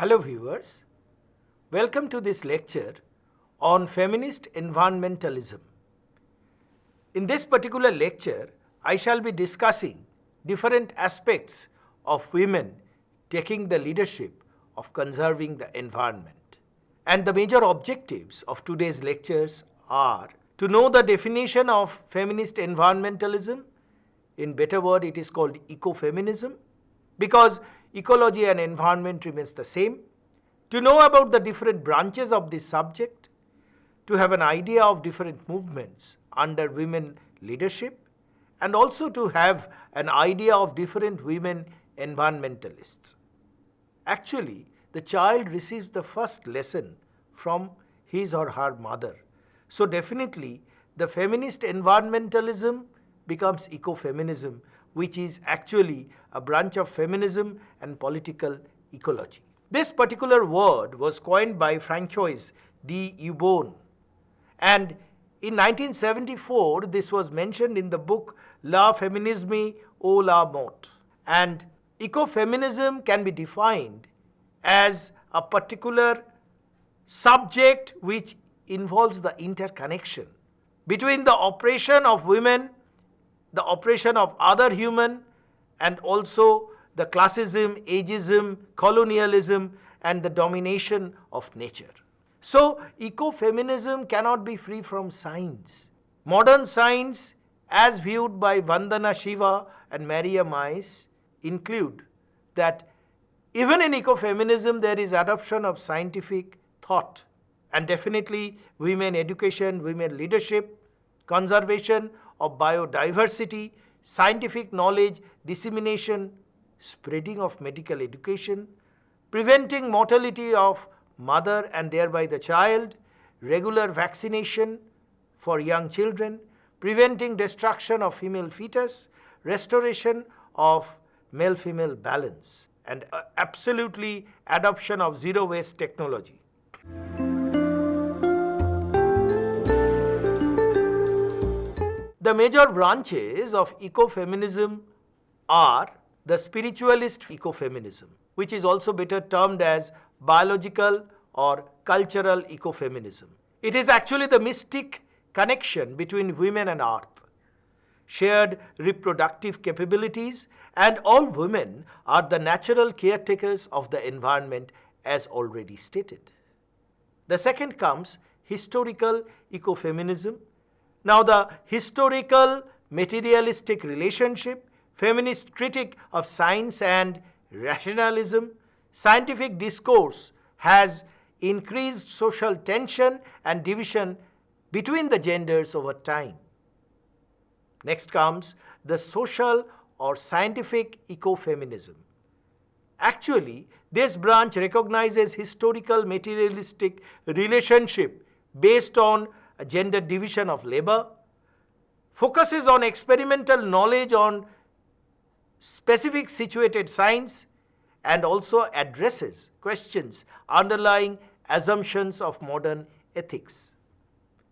Hello viewers, welcome to this lecture on feminist environmentalism. In this particular lecture, I shall be discussing different aspects of women taking the leadership of conserving the environment. And the major objectives of today's lectures are to know the definition of feminist environmentalism. In better word, it is called ecofeminism, because ecology and environment remains the same. To know about the different branches of this subject, to have an idea of different movements under women leadership, and also to have an idea of different women environmentalists. Actually, the child receives the first lesson from his or her mother. So definitely, the feminist environmentalism becomes ecofeminism, which is actually a branch of feminism and political ecology. This particular word was coined by Francois de Eubon, and in 1974 this was mentioned in the book La Féminisme ou la Mort. And ecofeminism can be defined as a particular subject which involves the interconnection between the oppression of women, the oppression of other human, and also the classism, ageism, colonialism, and the domination of nature. So, ecofeminism cannot be free from science. Modern science, as viewed by Vandana Shiva and Maria Mais, include that even in ecofeminism there is adoption of scientific thought, and definitely women education, women leadership, conservation of biodiversity, scientific knowledge, dissemination, spreading of medical education, preventing mortality of mother and thereby the child, regular vaccination for young children, preventing destruction of female fetus, restoration of male-female balance, and absolutely adoption of zero-waste technology. The major branches of ecofeminism are the spiritualist ecofeminism, which is also better termed as biological or cultural ecofeminism. It is actually the mystic connection between women and earth, shared reproductive capabilities, and all women are the natural caretakers of the environment, as already stated. The second comes historical ecofeminism. Now, the historical materialistic relationship, feminist critique of science and rationalism, scientific discourse has increased social tension and division between the genders over time. Next comes the social or scientific ecofeminism. Actually, this branch recognizes historical materialistic relationship based on a gender division of labor, focuses on experimental knowledge on specific situated science, and also addresses questions underlying assumptions of modern ethics.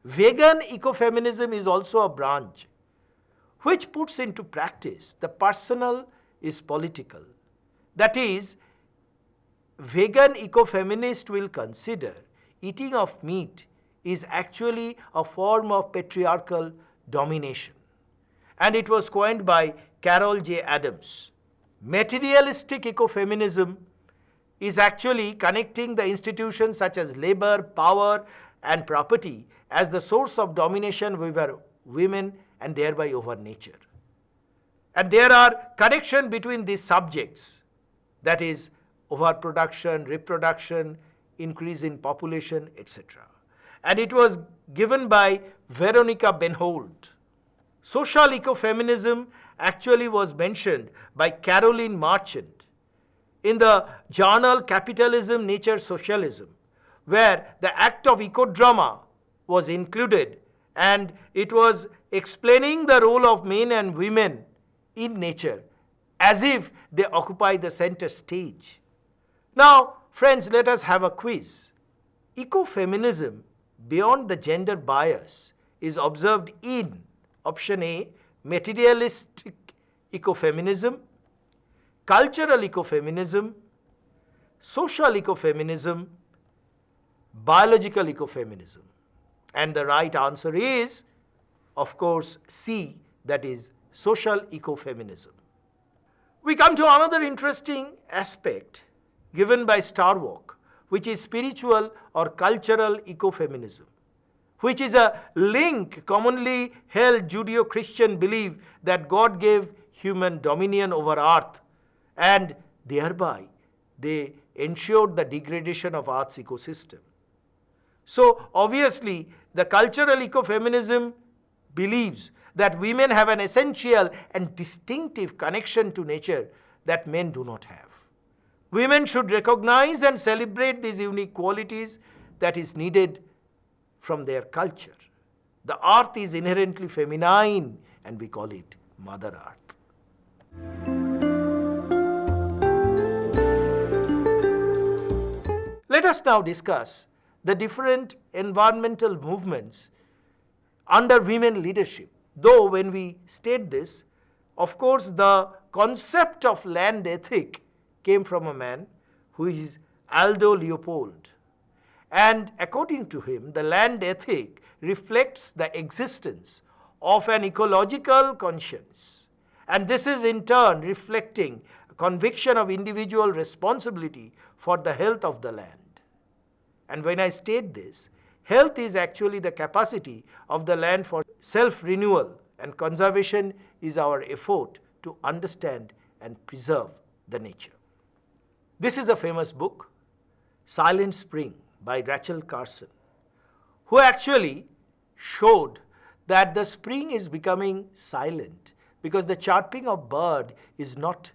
Vegan ecofeminism is also a branch which puts into practice the personal is political. That is, vegan ecofeminist will consider eating of meat is actually a form of patriarchal domination. And it was coined by Carol J. Adams. Materialistic ecofeminism is actually connecting the institutions such as labor, power, and property as the source of domination over women and thereby over nature. And there are connections between these subjects, that is, overproduction, reproduction, increase in population, etc. And it was given by Veronica Benholt. Social ecofeminism actually was mentioned by Caroline Marchant in the journal Capitalism, Nature, Socialism, where the act of ecodrama was included, and it was explaining the role of men and women in nature as if they occupy the center stage. Now, friends, let us have a quiz. Ecofeminism beyond the gender bias is observed in option A, materialistic ecofeminism, cultural ecofeminism, social ecofeminism, biological ecofeminism? And the right answer is, of course, C, that is social ecofeminism. We come to another interesting aspect given by Starwock, which is spiritual or cultural ecofeminism, which is a link commonly held Judeo-Christian belief that God gave human dominion over earth, and thereby they ensured the degradation of earth's ecosystem. So obviously the cultural ecofeminism believes that women have an essential and distinctive connection to nature that men do not have. Women should recognize and celebrate these unique qualities that is needed from their culture. The earth is inherently feminine and we call it Mother Earth. Let us now discuss the different environmental movements under women leadership. Though when we state this, of course, the concept of land ethic came from a man who is Aldo Leopold. And according to him, the land ethic reflects the existence of an ecological conscience. And this is in turn reflecting a conviction of individual responsibility for the health of the land. And when I state this, health is actually the capacity of the land for self-renewal, and conservation is our effort to understand and preserve the nature. This is a famous book, Silent Spring by Rachel Carson, who actually showed that the spring is becoming silent because the chirping of bird is not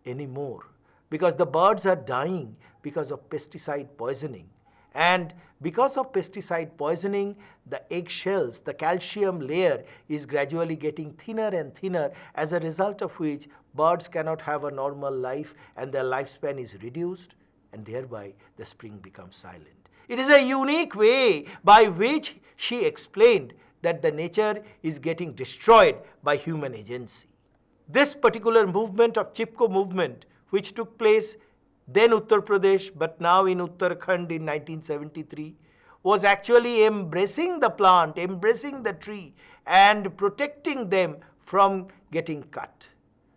anymore, because the birds are dying because of pesticide poisoning. And because of pesticide poisoning, the eggshells, the calcium layer is gradually getting thinner and thinner, as a result of which birds cannot have a normal life and their lifespan is reduced, and thereby the spring becomes silent. It is a unique way by which she explained that the nature is getting destroyed by human agency. This particular movement of Chipko movement, which took place then Uttar Pradesh, but now in Uttarakhand in 1973, was actually embracing the plant, embracing the tree, and protecting them from getting cut.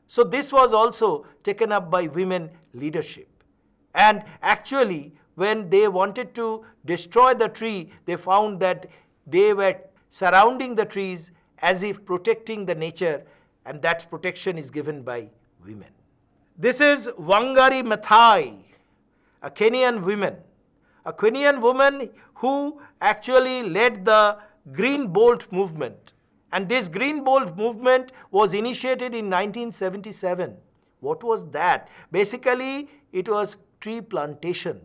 So this was also taken up by women leadership. And actually, when they wanted to destroy the tree, they found that they were surrounding the trees as if protecting the nature, and that protection is given by women. This is Wangari Maathai, a Kenyan woman who actually led the Green Bolt movement. And this Green Bolt movement was initiated in 1977. What was that? Basically, it was tree plantation.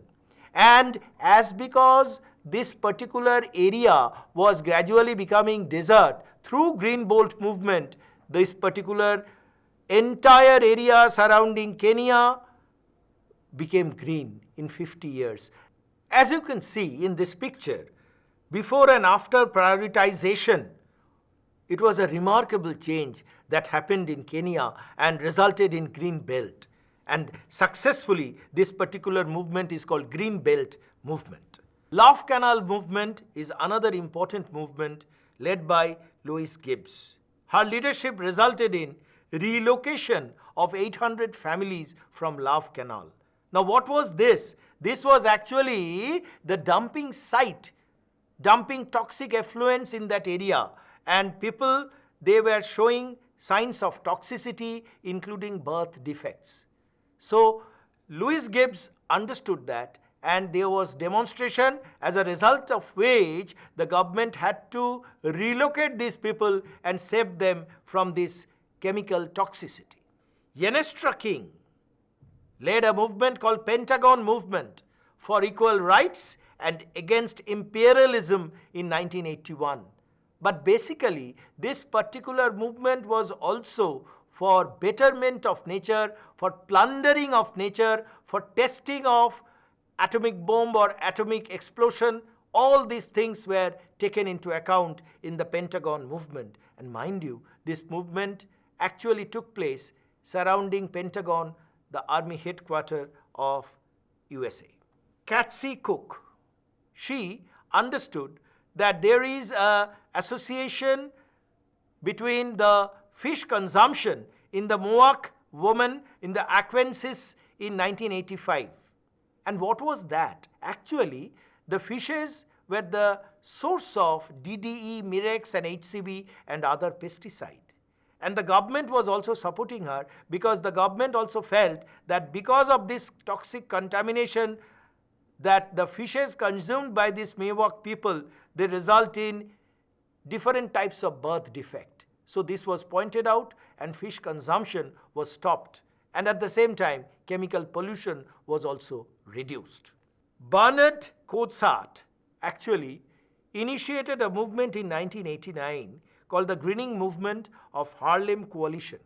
And as because this particular area was gradually becoming desert, through Green Bolt movement, this particular entire area surrounding Kenya became green in 50 years. As you can see in this picture, before and after prioritization, it was a remarkable change that happened in Kenya and resulted in Green Belt. And successfully, this particular movement is called Green Belt movement. Love Canal movement is another important movement led by Louise Gibbs. Her leadership resulted in relocation of 800 families from Love Canal. Now what was this? This was actually the dumping site, dumping toxic effluents in that area, and people, they were showing signs of toxicity, including birth defects. So Louise Gibbs understood that, and there was demonstration, as a result of which the government had to relocate these people and save them from this chemical toxicity. Yenestra King led a movement called Pentagon Movement for Equal Rights and Against Imperialism in 1981. But basically, this particular movement was also for betterment of nature, for plundering of nature, for testing of atomic bomb or atomic explosion. All these things were taken into account in the Pentagon movement. And mind you, this movement actually took place surrounding Pentagon, the army headquarters of USA. Patsy Cook, she understood that there is an association between the fish consumption in the Mohawk woman in the Arkansas in 1985. And what was that? Actually, the fishes were the source of DDE, Mirex and HCB and other pesticide. And the government was also supporting her because the government also felt that because of this toxic contamination that the fishes consumed by these Miwok people, they result in different types of birth defect. So this was pointed out and fish consumption was stopped. And at the same time, chemical pollution was also reduced. Bernard Coatsart actually initiated a movement in 1989 called the Greening Movement of Harlem Coalition.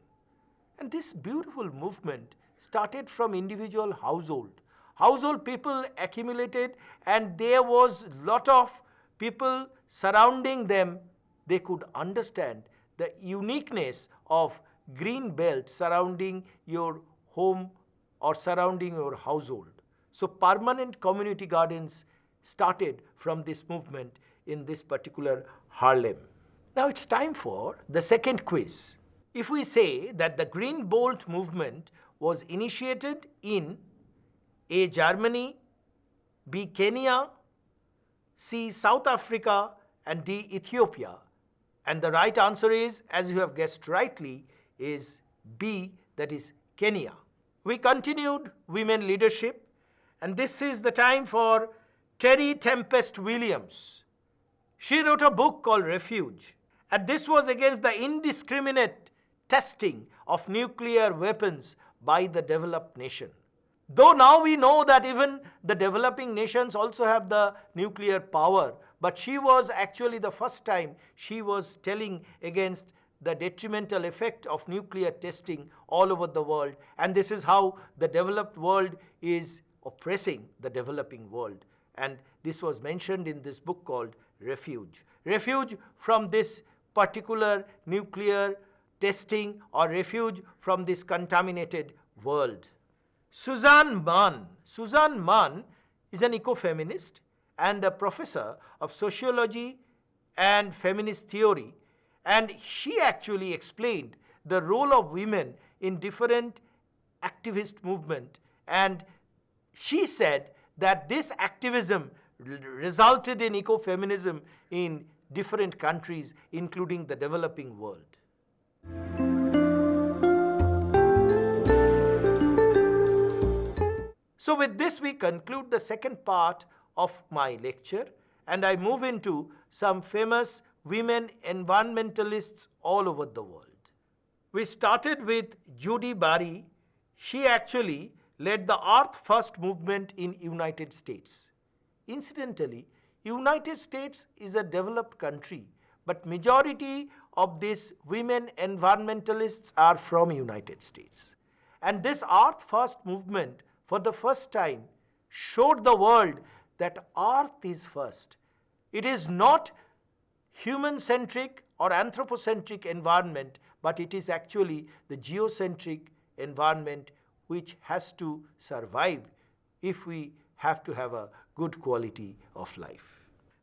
And this beautiful movement started from individual household. Household people accumulated and there was lot of people surrounding them. They could understand the uniqueness of green belt surrounding your home or surrounding your household. So permanent community gardens started from this movement in this particular Harlem. Now it's time for the second quiz. If we say that the Green Bolt movement was initiated in A. Germany, B. Kenya, C. South Africa, and D. Ethiopia, and the right answer is, as you have guessed rightly, is B, that is Kenya. We continued women leadership, and this is the time for Terry Tempest Williams. She wrote a book called Refuge, and this was against the indiscriminate testing of nuclear weapons by the developed nation. Though now we know that even the developing nations also have the nuclear power, but she was actually the first time she was telling against the detrimental effect of nuclear testing all over the world. And this is how the developed world is oppressing the developing world. And this was mentioned in this book called Refuge. Refuge from this particular nuclear testing or refuge from this contaminated world. Suzanne Mann. Suzanne Mann is an ecofeminist and a professor of sociology and feminist theory. And she actually explained the role of women in different activist movement. And she said that this activism resulted in ecofeminism in different countries, including the developing world. So with this, we conclude the second part of my lecture, and I move into some famous women environmentalists all over the world. We started with Judy Barry. She actually led the Earth First movement in United States. Incidentally, United States is a developed country, but majority of these women environmentalists are from United States. And this Earth First movement for the first time showed the world that Earth is first. It is not human-centric or anthropocentric environment, but it is actually the geocentric environment which has to survive if we have to have a good quality of life.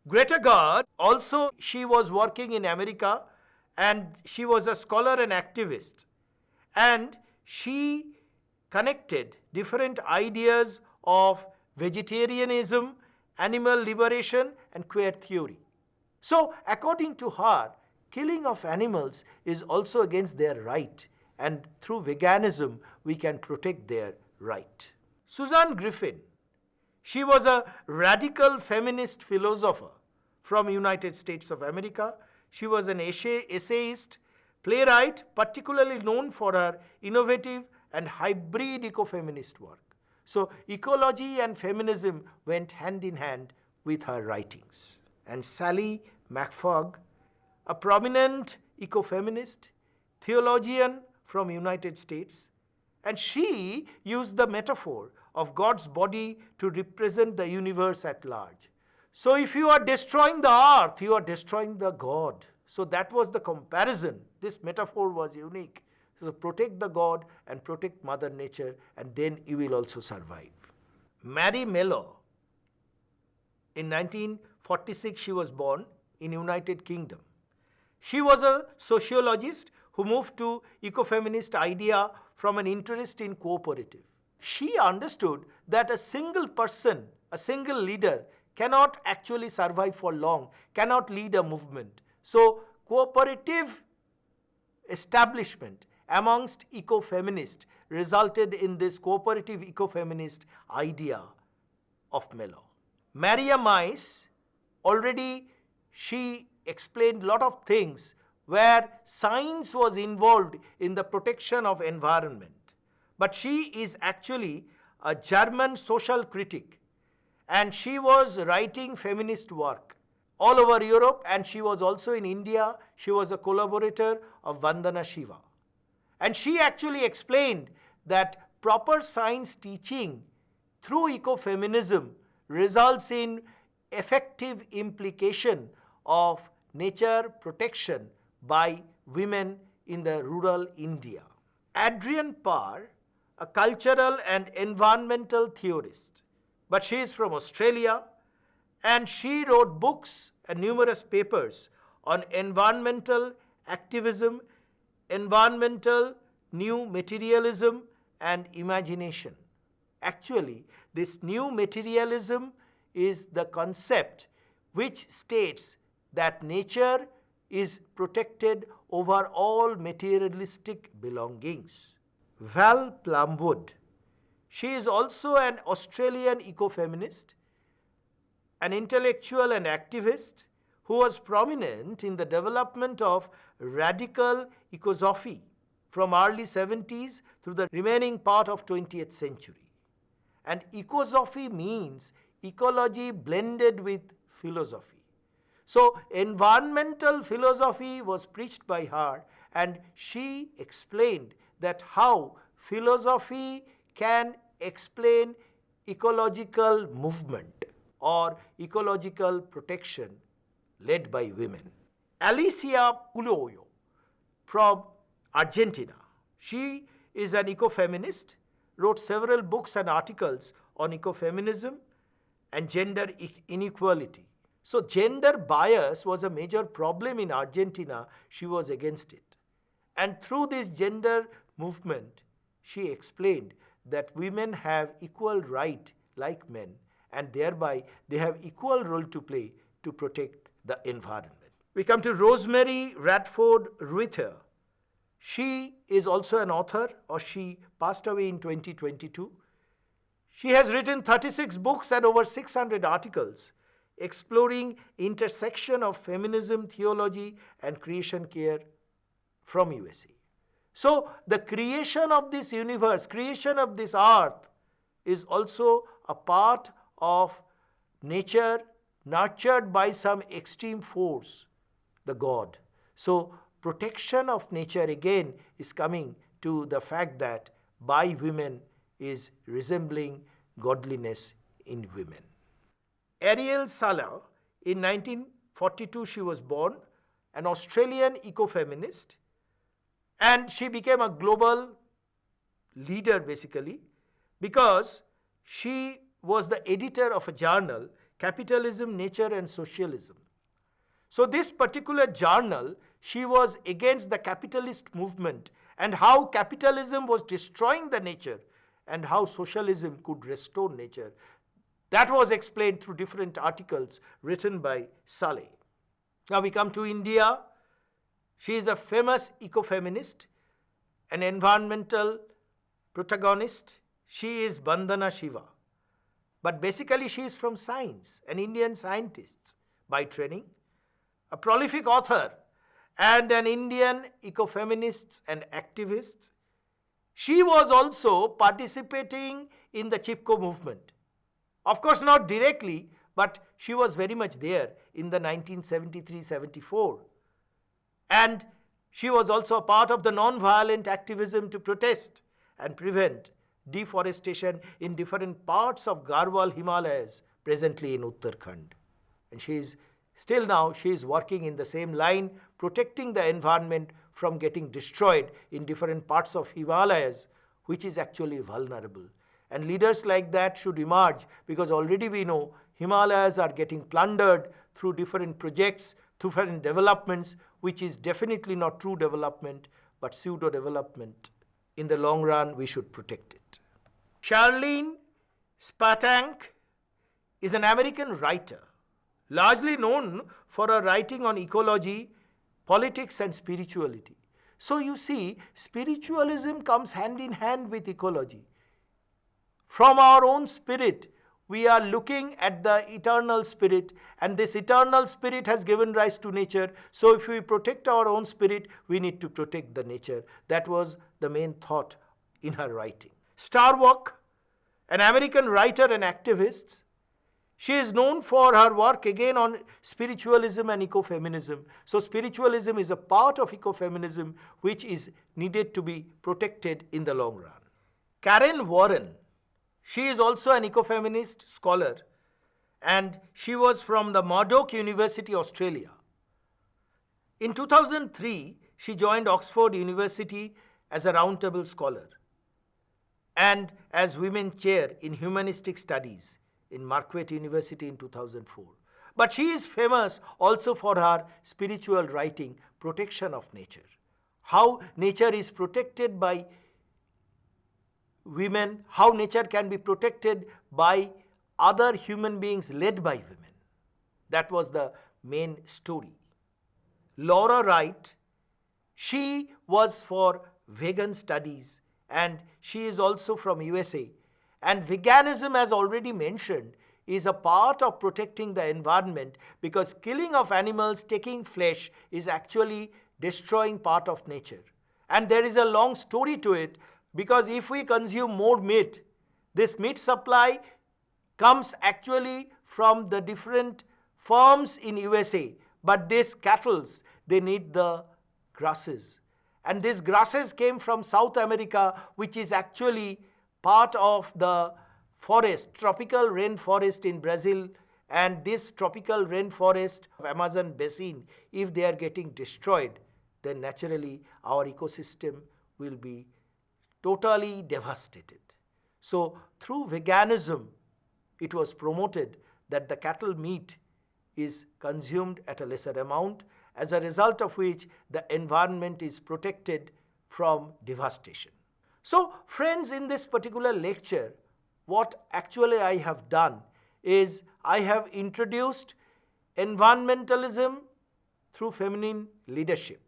Greta Gard, also she was working in America and she was a scholar and activist. And she connected different ideas of vegetarianism, animal liberation, and queer theory. So according to her, killing of animals is also against their right, and through veganism we can protect their right. Suzanne Griffin, she was a radical feminist philosopher from United States of America. She was an essayist, playwright, particularly known for her innovative and hybrid ecofeminist work. So ecology and feminism went hand in hand with her writings. And Sally McFarg, a prominent ecofeminist, theologian from United States, and she used the metaphor of God's body to represent the universe at large. So if you are destroying the earth, you are destroying the God. So that was the comparison. This metaphor was unique. So protect the God and protect Mother Nature, and then you will also survive. Mary Mello, in 1946 she was born in United Kingdom. She was a sociologist who moved to ecofeminist idea from an interest in cooperative. She understood that a single person, a single leader cannot actually survive for long, cannot lead a movement. So cooperative establishment amongst ecofeminists resulted in this cooperative ecofeminist idea of Mello. Maria Mies, already she explained a lot of things where science was involved in the protection of environment. But she is actually a German social critic, and she was writing feminist work all over Europe, and she was also in India. She was a collaborator of Vandana Shiva. And she actually explained that proper science teaching through ecofeminism results in effective implication of nature protection by women in the rural India. Adrienne Parr, a cultural and environmental theorist, but she is from Australia, and she wrote books and numerous papers on environmental activism, environmental new materialism, and imagination. Actually, this new materialism is the concept which states that nature is protected over all materialistic belongings. Val Plumwood, she is also an Australian ecofeminist, an intellectual and activist who was prominent in the development of radical ecosophy from early 70s through the remaining part of 20th century. And ecosophy means ecology blended with philosophy. So environmental philosophy was preached by her, and she explained that how philosophy can explain ecological movement or ecological protection led by women. Alicia Puloyo from Argentina. She is an ecofeminist, wrote several books and articles on ecofeminism and gender inequality. So gender bias was a major problem in Argentina. She was against it. And through this gender movement, she explained that women have equal right like men, and thereby they have equal role to play to protect the environment. We come to Rosemary Radford Ruether. She is also an author, or she passed away in 2022. She has written 36 books and over 600 articles exploring intersection of feminism, theology, and creation care from USA. So the creation of this universe, creation of this earth is also a part of nature nurtured by some extreme force, the God. So protection of nature again is coming to the fact that by women is resembling godliness in women. Ariel Salah, in 1942 she was born, an Australian ecofeminist, and she became a global leader basically because she was the editor of a journal, Capitalism, Nature and Socialism. So this particular journal, she was against the capitalist movement and how capitalism was destroying the nature and how socialism could restore nature. That was explained through different articles written by Saleh. Now we come to India. She is a famous ecofeminist, an environmental protagonist. She is Vandana Shiva. But basically she is from science, an Indian scientist by training, a prolific author and an Indian ecofeminist and activist. She was also participating in the Chipko movement. Of course, not directly, but she was very much there in the 1973-74. And she was also a part of the non-violent activism to protest and prevent deforestation in different parts of Garhwal Himalayas, presently in Uttarakhand. And she is still now, she is working in the same line, protecting the environment from getting destroyed in different parts of Himalayas, which is actually vulnerable. And leaders like that should emerge, because already we know Himalayas are getting plundered through different projects, through different developments, which is definitely not true development, but pseudo-development. In the long run, we should protect it. Charlene Spatank is an American writer, largely known for her writing on ecology, politics, and spirituality. So you see, spiritualism comes hand in hand with ecology. From our own spirit, we are looking at the eternal spirit, and this eternal spirit has given rise to nature. So if we protect our own spirit, we need to protect the nature. That was the main thought in her writing. Starbuck, an American writer and activist, she is known for her work again on spiritualism and ecofeminism. So spiritualism is a part of ecofeminism which is needed to be protected in the long run. Karen Warren, she is also an ecofeminist scholar, and she was from the Murdoch University, Australia. In 2003, she joined Oxford University as a roundtable scholar and as women chair in humanistic studies in Marquette University in 2004. But she is famous also for her spiritual writing, Protection of Nature. How nature is protected by women, how nature can be protected by other human beings led by women. That was the main story. Laura Wright, she was for vegan studies, and she is also from USA. And veganism, as already mentioned, is a part of protecting the environment, because killing of animals, taking flesh, is actually destroying part of nature. And there is a long story to it, because if we consume more meat, this meat supply comes actually from the different farms in USA. But these cattle, they need the grasses. And these grasses came from South America, which is actually part of the forest, tropical rainforest in Brazil. And this tropical rainforest of Amazon basin, if they are getting destroyed, then naturally our ecosystem will be totally devastated. So through veganism, it was promoted that the cattle meat is consumed at a lesser amount, as a result of which the environment is protected from devastation. So friends, in this particular lecture, what actually I have done is I have introduced environmentalism through feminine leadership.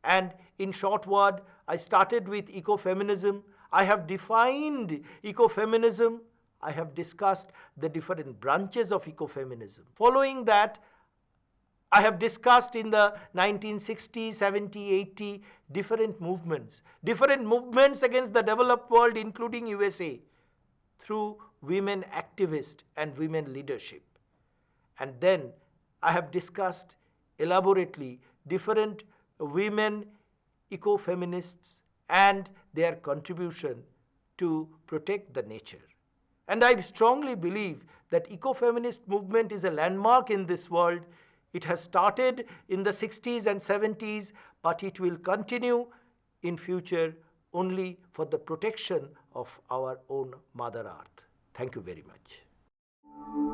And in short word, I started with ecofeminism. I have defined ecofeminism. I have discussed the different branches of ecofeminism. Following that, I have discussed in the 1960s, 70s, 80s, different movements against the developed world, including USA, through women activists and women leadership. And then I have discussed elaborately different women ecofeminists and their contribution to protect the nature. And I strongly believe that ecofeminist movement is a landmark in this world. It has started in the 60s and 70s, but it will continue in future only for the protection of our own Mother Earth. Thank you very much.